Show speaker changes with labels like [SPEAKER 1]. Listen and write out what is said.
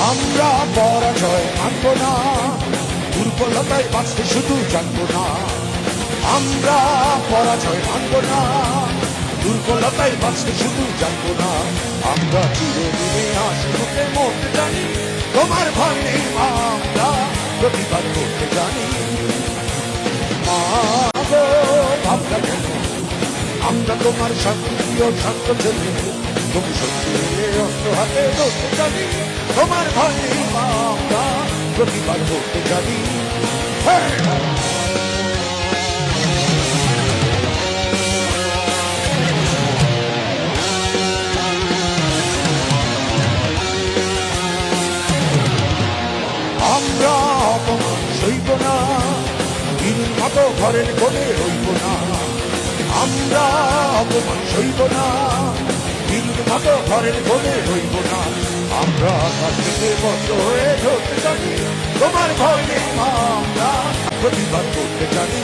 [SPEAKER 1] আমরা পরাজয় মানব না, দুর্বলতায় বাঁচতে শুধু জানবো না। আমরা পরাজয় মানব না, দুর্বলতায় বাঁচতে শুধু জানবো না। আমরা চিরদিনে হাসিমুখে মরতে জানি, তোমার ভয় নেই মা, আমরা প্রতিবাদ করতে জানি। মা গো ভাবনা কেন, আমরা তোমার শান্তিপ্রিয় শান্ত ছেলে, তুমি সত্যি অস্ত্র হাতে ধরতে জানি, তোমার ভয় নেই মা, আমরা প্রতিবাদ করতে জানি। আমরা অপমান সইব না, বীরের মতো ঘরের কোণে রইব না। আমরা অপমান সইব না, বীরের মতো ঘরের কোণে রইব না। আমরা কাছে বদ্ধ হয়ে ধরতে জানি, তোমার ভয় নেই মা, আমরা প্রতিবাদ করতে জানি।